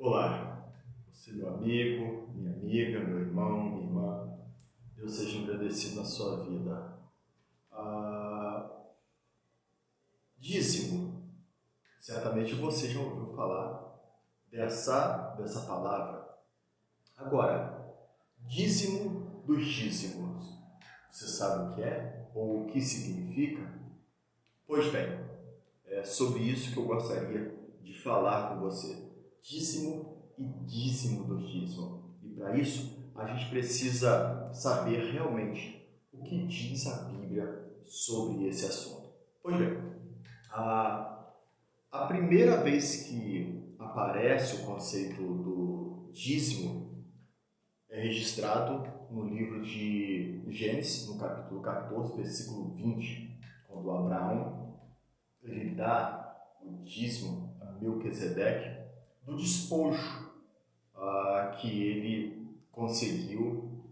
Olá, você meu amigo, minha amiga, meu irmão, minha irmã, Deus seja agradecido na sua vida. Dízimo, certamente você já ouviu falar dessa palavra. Agora, dízimo dos dízimos, você sabe o que é ou o que significa? Pois bem, é sobre isso que eu gostaria de falar com você. Dízimo e dízimo dos dízimos. E para isso, a gente precisa saber realmente o que diz a Bíblia sobre esse assunto. Pois bem, a primeira vez que aparece o conceito do dízimo é registrado no livro de Gênesis, no capítulo 14, versículo 20, quando Abraão ele dá o dízimo a Melquisedeque do despojo que ele conseguiu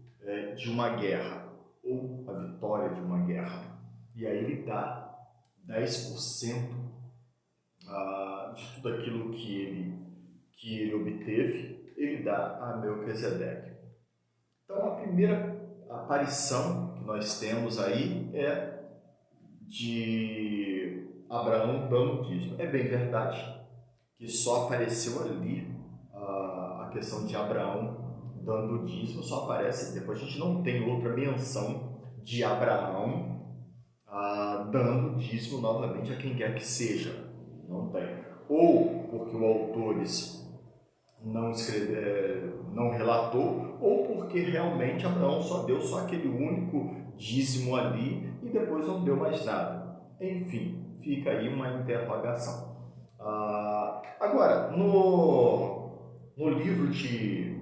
de uma guerra, ou a vitória de uma guerra. E aí ele dá 10% de tudo aquilo que ele obteve, ele dá a Melquisedeque. Então a primeira aparição que nós temos aí é de Abraão dando dízimo. É bem verdade que só apareceu ali a questão de Abraão dando dízimo, só aparece, depois a gente não tem outra menção de Abraão dando dízimo novamente a quem quer que seja, não tem. Ou porque o autores não relatou, ou porque realmente Abraão só deu aquele único dízimo ali e depois não deu mais nada. Enfim, fica aí uma interrogação. Agora, no livro de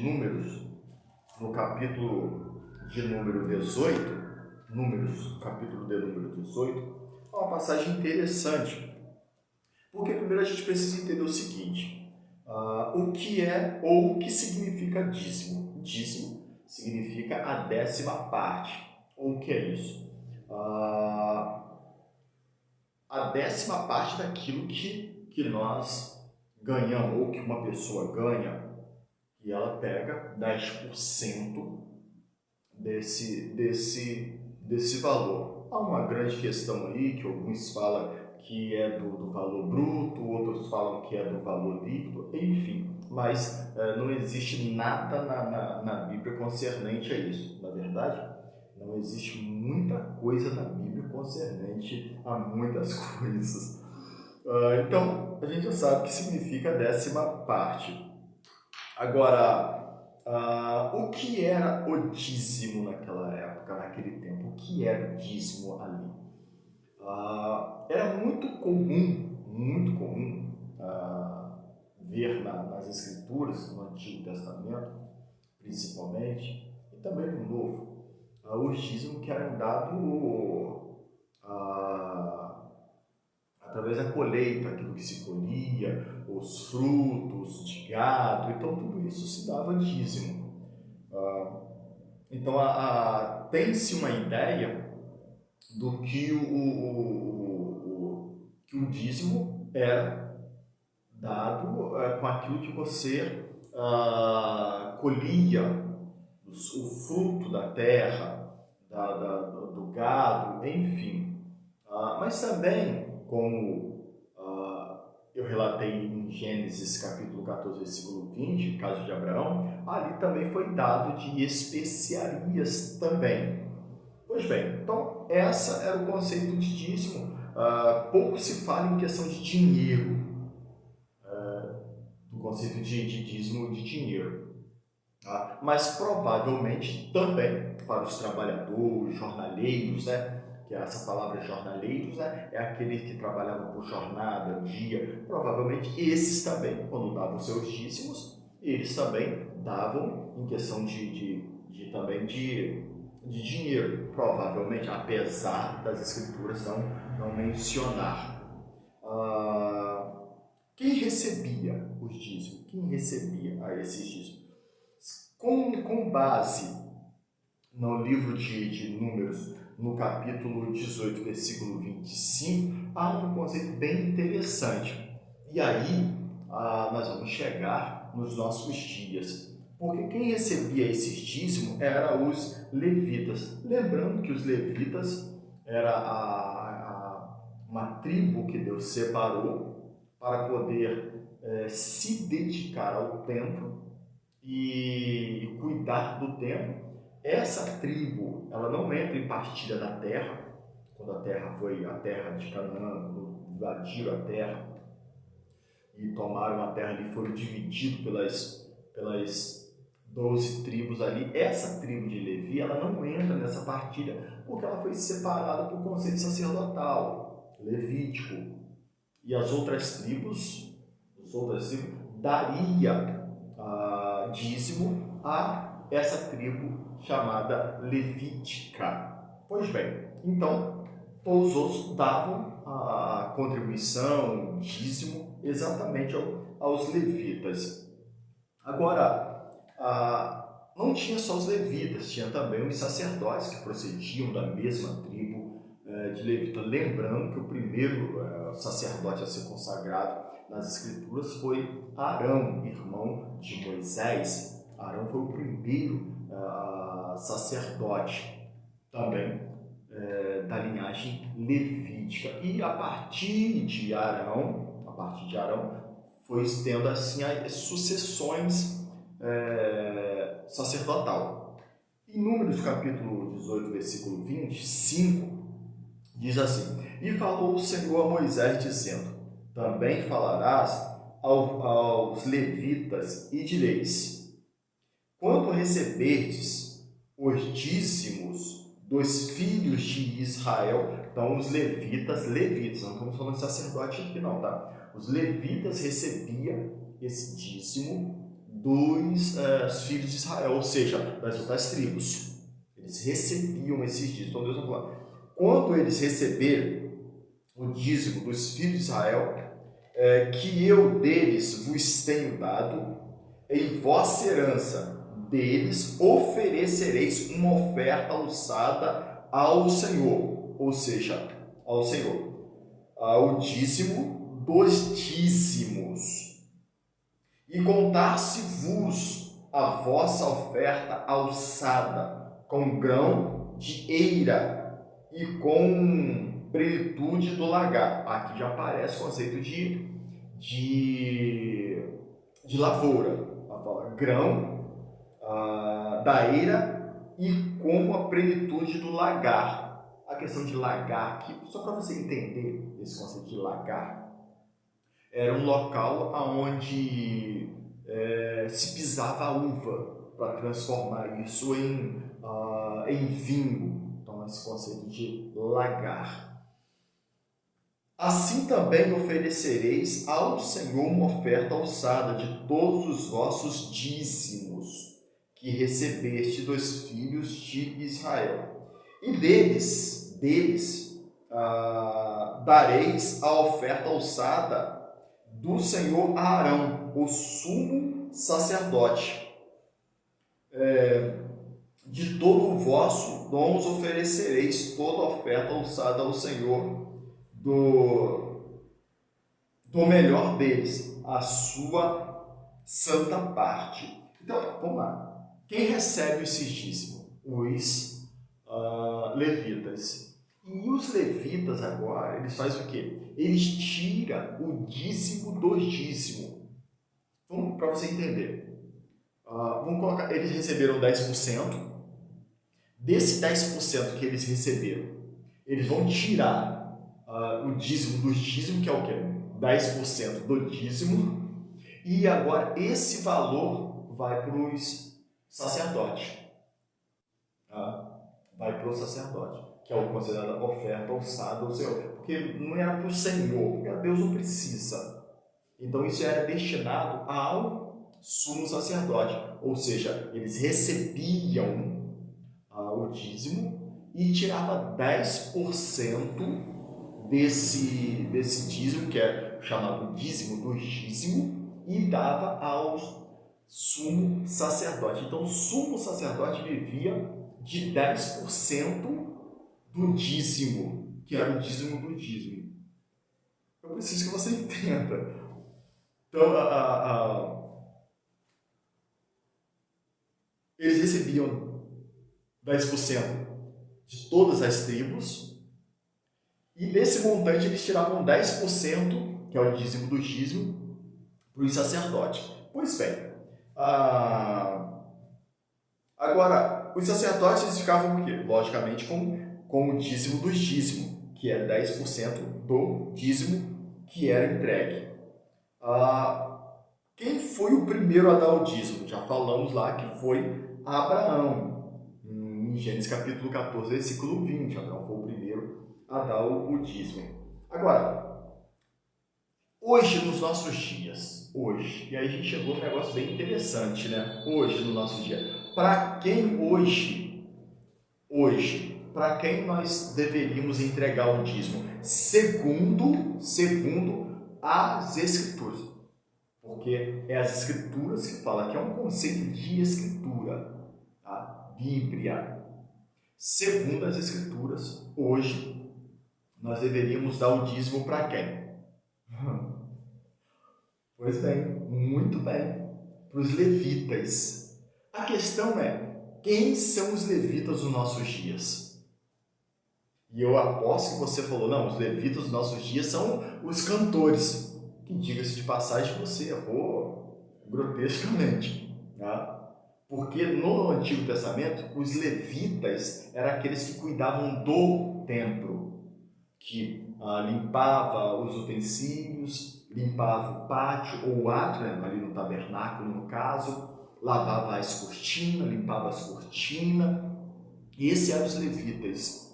Números, no capítulo de número 18, Números, capítulo de número 18, é uma passagem interessante, porque primeiro a gente precisa entender o seguinte: o que é ou o que significa dízimo? Dízimo significa a 10ª parte. Ou o que é isso? A 10ª parte daquilo que nós ganhamos, ou que uma pessoa ganha, e ela pega 10% desse valor. Há uma grande questão aí que alguns falam que é do valor bruto, outros falam que é do valor líquido, enfim, mas não existe nada na Bíblia concernente a isso. Na verdade, não existe muita coisa na Bíblia concernente a muitas coisas. Então, a gente já sabe o que significa a 10ª parte. Agora, o que era o dízimo naquela época, naquele tempo? O que era o dízimo ali? Era muito comum ver nas Escrituras, no Antigo Testamento, principalmente, e também no Novo, os dízimos que eram dados através da colheita, aquilo que se colhia, os frutos de gado, então tudo isso se dava dízimo. Então tem-se uma ideia do que o dízimo era dado com aquilo que você colhia, o fruto da terra, do gado, enfim. Mas também, como eu relatei em Gênesis capítulo 14, versículo 20, caso de Abraão, ali também foi dado de especiarias também. Pois bem, então essa era o conceito de dízimo. Pouco se fala em questão de dinheiro, do conceito de dízimo de dinheiro. Mas provavelmente também para os trabalhadores, jornaleiros, né? Que essa palavra jornaleiros, né, é aqueles que trabalhavam por jornada, dia. Provavelmente esses também, quando davam seus dízimos, eles também davam em questão de dinheiro, provavelmente, apesar das Escrituras não mencionar. Quem recebia os dízimos? Quem recebia esses dízimos? Com base no livro de Números, no capítulo 18, versículo 25, há um conceito bem interessante. E aí, nós vamos chegar nos nossos dias. Porque quem recebia esses dízimos eram os levitas. Lembrando que os levitas era uma tribo que Deus separou para poder se dedicar ao templo e cuidar do templo. Essa tribo, ela não entra em partilha da terra, quando a terra foi a terra de Canaã, quando invadiram a terra e tomaram a terra ali, foram divididos pelas 12 tribos ali. Essa tribo de Levi, ela não entra nessa partilha, porque ela foi separada por conceito sacerdotal, levítico. E as outras tribos daria dízimo a essa tribo chamada levítica. Pois bem, então todos os outros davam a contribuição, o dízimo, exatamente aos levitas. Agora, não tinha só os levitas, tinha também os sacerdotes que procediam da mesma tribo de levita. Lembrando que o primeiro sacerdote a ser consagrado nas Escrituras foi Arão, irmão de Moisés. Arão foi o primeiro sacerdote também da linhagem levítica. E a partir de Arão foi tendo assim as sucessões sacerdotal. Em Números capítulo 18, versículo 25, diz assim: E falou o Senhor a Moisés, dizendo: Também falarás aos levitas e direis: Quando receberdes os dízimos dos filhos de Israel. Então os levitas, não estamos falando de sacerdote aqui não, tá? Os levitas recebiam esse dízimo dos filhos de Israel, ou seja, das outras tribos. Eles recebiam esses dízimos. Então Deus vai falar: quando eles receberem o dízimo dos filhos de Israel, que eu deles vos tenho dado, em vossa herança deles oferecereis uma oferta alçada ao Senhor, ou seja, ao Senhor, o dízimo dos dízimos. E contar-se-vos a vossa oferta alçada com grão de eira e com plenitude do lagar. Aqui já aparece o conceito de lavoura. Grão da eira e com a plenitude do lagar. A questão de lagar aqui, só para você entender esse conceito de lagar, era um local onde se pisava a uva para transformar isso em vinho. Então, esse conceito de lagar. Assim também oferecereis ao Senhor uma oferta alçada de todos os vossos dízimos que recebeste dos filhos de Israel. E deles dareis a oferta alçada do Senhor a Arão, o sumo sacerdote. De todo o vosso dons oferecereis toda a oferta alçada ao Senhor, do melhor deles, a sua santa parte. Então, vamos lá. Quem recebe esses dízimos? Os levitas. E os levitas agora, eles fazem o quê? Eles tiram o dízimo do dízimo. Vamos, para você entender. Vamos colocar, eles receberam 10%. Desse 10% que eles receberam, eles vão tirar o dízimo dos dízimos, que é o quê? 10% do dízimo. E agora esse valor vai para os sacerdotes. Vai para o sacerdote, que é o considerado oferta alçada ao Senhor. Porque não era para o Senhor, porque a Deus não precisa. Então isso era destinado ao sumo sacerdote. Ou seja, eles recebiam o dízimo e tirava 10% desse dízimo, que é chamado dízimo do dízimo, e dava ao sumo sacerdote. Então o sumo sacerdote vivia de 10% do dízimo, que era o dízimo do dízimo. Eu preciso que você entenda. Então, eles recebiam 10% de todas as tribos, e desse montante eles tiravam 10%, que é o dízimo do dízimo, para os sacerdotes. Pois bem, agora, os sacerdotes eles ficavam o quê? Logicamente com o dízimo dos dízimos, que é 10% do dízimo que era entregue. Quem foi o primeiro a dar o dízimo? Já falamos lá que foi Abraão, em Gênesis capítulo 14, versículo 20. Abraão foi o primeiro a dar o dízimo. Agora, hoje, nos nossos dias, e aí a gente chegou a um negócio bem interessante, né? Hoje, no nosso dia, para quem para quem nós deveríamos entregar o dízimo? Segundo as Escrituras. Porque é as Escrituras que falam, que é um conceito de Escritura, a Bíblia. Segundo as Escrituras, hoje, nós deveríamos dar o dízimo para quem? Pois bem, muito bem, para os levitas. A questão é, quem são os levitas nos nossos dias? E eu aposto que você falou, não, os levitas dos nossos dias são os cantores. Que, diga-se de passagem, você errou grotescamente. Tá? Porque no Antigo Testamento, os levitas eram aqueles que cuidavam do templo, que limpava os utensílios, limpava o pátio, ou o átrio, ali no tabernáculo, no caso, lavava as cortinas, limpava as cortinas. E esses eram os levitas.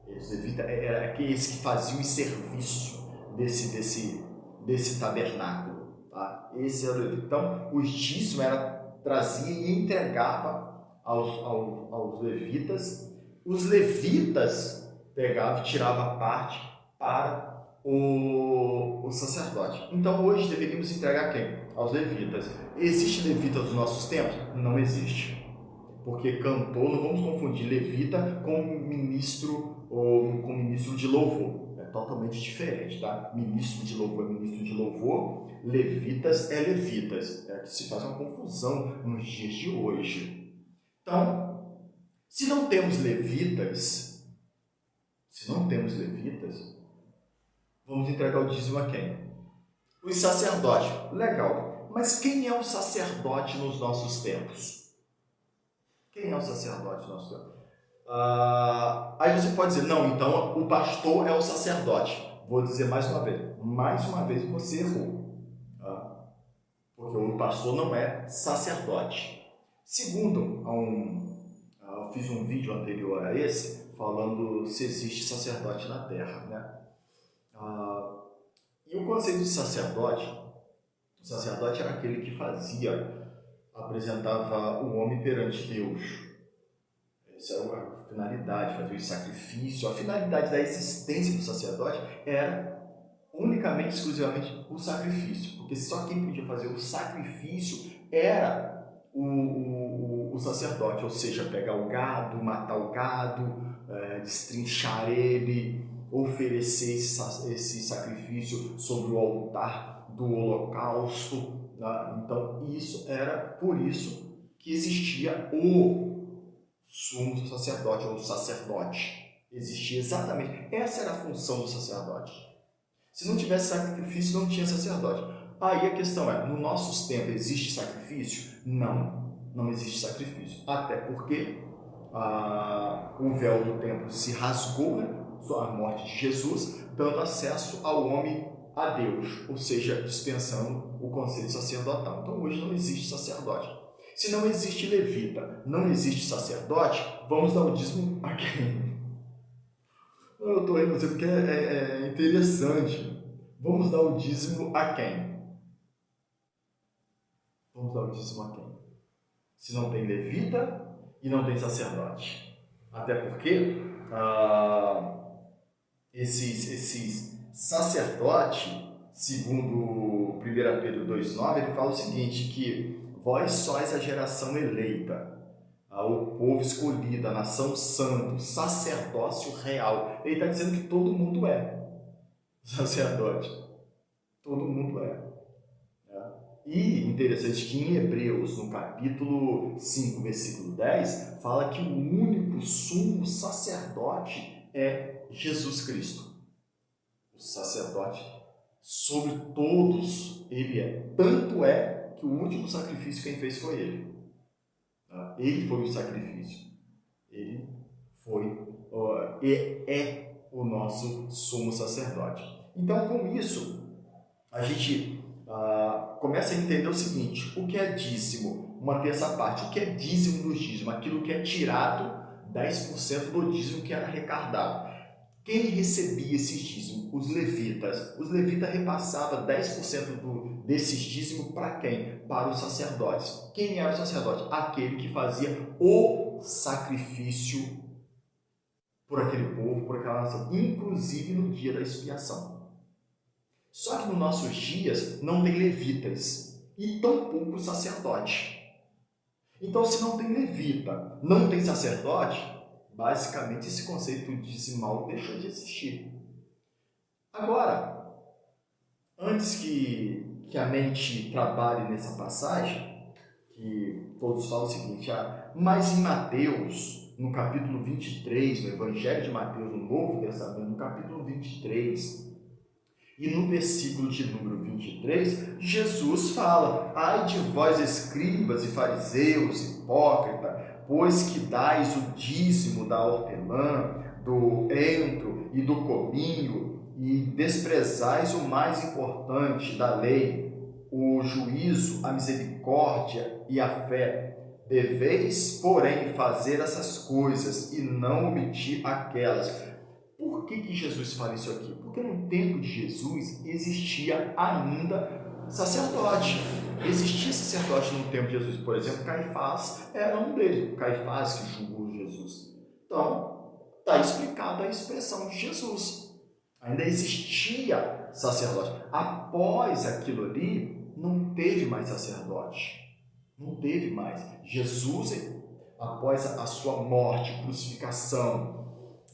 Os levitas eram aqueles que faziam o serviço desse tabernáculo. Tá? Esse era o levita. Então, o dízimo trazia e entregava aos levitas. Os levitas pegavam e tiravam parte para o sacerdote. Então, hoje deveríamos entregar quem? Aos levitas. Existe levita dos nossos tempos? Não existe. Porque cantor, não vamos confundir levita com ministro ou com ministro de louvor. É totalmente diferente, tá? Ministro de louvor é ministro de louvor, levitas é levitas. É que se faz uma confusão nos dias de hoje. Então, se não temos levitas, vamos entregar o dízimo a quem? Os sacerdotes. Legal. Mas quem é o sacerdote nos nossos tempos? Quem é o sacerdote nos nossos tempos? Aí você pode dizer, não, então o pastor é o sacerdote. Vou dizer mais uma vez você errou. Porque o pastor não é sacerdote. Segundo, eu fiz um vídeo anterior a esse, falando se existe sacerdote na Terra. Né? E o conceito de sacerdote, o sacerdote era aquele que apresentava o homem perante Deus. Essa era a finalidade, fazer o sacrifício. A finalidade da existência do sacerdote era unicamente, exclusivamente, o sacrifício. Porque só quem podia fazer o sacrifício era o sacerdote. Ou seja, pegar o gado, matar o gado, destrinchar ele, oferecer esse sacrifício sobre o altar do holocausto. Então, por isso que existia o sumo sacerdote, ou sacerdote. Existia exatamente. Essa era a função do sacerdote. Se não tivesse sacrifício, não tinha sacerdote. Aí a questão é, nos nossos tempos existe sacrifício? Não existe sacrifício. Até porque o véu do templo se rasgou, né? A morte de Jesus, dando acesso ao homem a Deus, ou seja, dispensando o conceito sacerdotal. Então hoje não existe sacerdote. Se não existe levita, não existe sacerdote, vamos dar o dízimo a quem? Eu estou rindo assim porque é interessante. Vamos dar o dízimo a quem? Vamos dar o dízimo a quem? Se não tem levita e não tem sacerdote. Até porque esses sacerdotes, segundo 1 Pedro 2,9, ele fala o seguinte, que vós sois a geração eleita, o povo escolhido, a nação santa, sacerdócio real. Ele está dizendo que todo mundo é sacerdote. Todo mundo é. E interessante que em Hebreus, no capítulo 5, versículo 10, fala que o único sumo sacerdote é Jesus Cristo. O sacerdote sobre todos ele é. Tanto é que o último sacrifício quem fez foi ele. Ele foi o sacrifício. Ele foi e é o nosso sumo sacerdote. Então, com isso, a gente começa a entender o seguinte: o que é dízimo? Uma terça parte. O que é dízimo do dízimo? Aquilo que é tirado 10% do dízimo que era arrecadado. Quem recebia esses dízimos? Os levitas. Os levitas repassavam 10% desses dízimos para quem? Para os sacerdotes. Quem era o sacerdote? Aquele que fazia o sacrifício por aquele povo, por aquela nação, inclusive no dia da expiação. Só que nos nossos dias não tem levitas e tampouco sacerdote. Então, se não tem levita, não tem sacerdote, basicamente esse conceito dizimal deixou de existir. Agora, antes que a mente trabalhe nessa passagem, que todos falam o seguinte, mas em Mateus, no capítulo 23, no Evangelho de Mateus, no Novo Testamento, no capítulo 23, e no versículo de número 23, Jesus fala: ai de vós, escribas e fariseus, hipócritas, pois que dais o dízimo da hortelã, do entro e do cominho, e desprezais o mais importante da lei, o juízo, a misericórdia e a fé. Deveis, porém, fazer essas coisas e não omitir aquelas. Por que Jesus fala isso aqui? Porque no tempo de Jesus existia ainda sacerdote. Existia sacerdote no tempo de Jesus. Por exemplo, Caifás era um deles. Caifás que julgou Jesus. Então, está explicada a expressão de Jesus. Ainda existia sacerdote. Após aquilo ali, não teve mais sacerdote. Não teve mais. Jesus, após a sua morte, crucificação,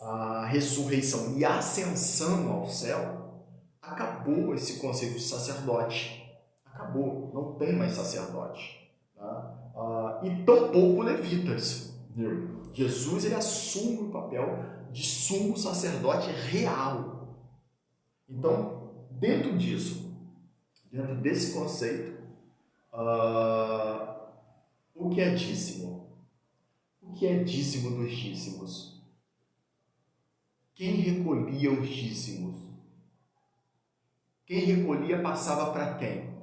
a ressurreição e a ascensão ao céu, acabou esse conceito de sacerdote. Acabou, não tem mais sacerdote. Tá? E tampouco levitas. Viu? Jesus ele assume o papel de sumo sacerdote real. Então, dentro disso, dentro desse conceito, o que é dízimo? O que é dízimo dos dízimos? Quem recolhia os dízimos? Quem recolhia passava para quem?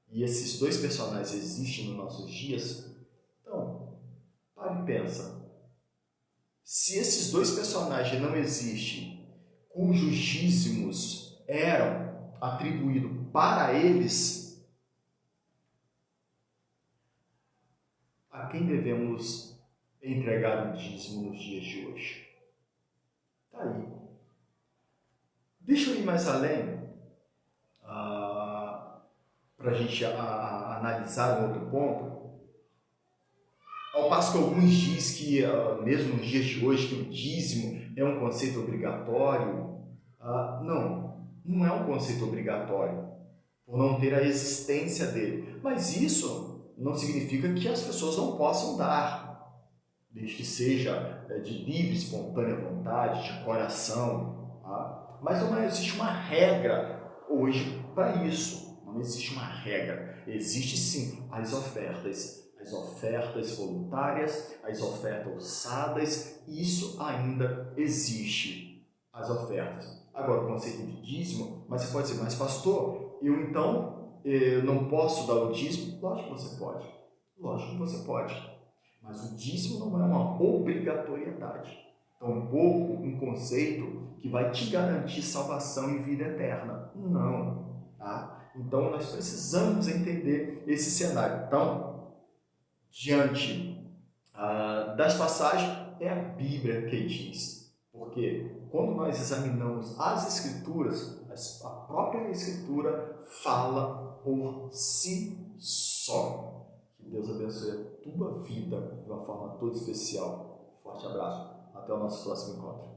E esses dois personagens existem nos nossos dias? Então, pare e pensa. Se esses dois personagens não existem, cujos dízimos eram atribuídos para eles, a quem devemos entregar o dízimo nos dias de hoje? Está aí. Deixa eu ir mais além, para a gente analisar um outro ponto. Ao passo que alguns dizem que, mesmo nos dias de hoje, que o dízimo é um conceito obrigatório, não é um conceito obrigatório, por não ter a existência dele. Mas isso não significa que as pessoas não possam dar, desde que seja de livre, espontânea vontade, de coração. Tá? Mas não existe uma regra hoje para isso. Não existe uma regra. Existe sim as ofertas voluntárias, as ofertas ossadas, isso ainda existe, as ofertas. Agora, o conceito de dízimo, mas você pode dizer, mas pastor, eu não posso dar o dízimo? Lógico que você pode, lógico que você pode, mas o dízimo não é uma obrigatoriedade, tampouco um conceito que vai te garantir salvação e vida eterna, não, tá? Então, nós precisamos entender esse cenário. Então, diante das passagens, é a Bíblia que diz. Porque quando nós examinamos as Escrituras, a própria Escritura fala por si só. Que Deus abençoe a tua vida de uma forma toda especial. Forte abraço. Até o nosso próximo encontro.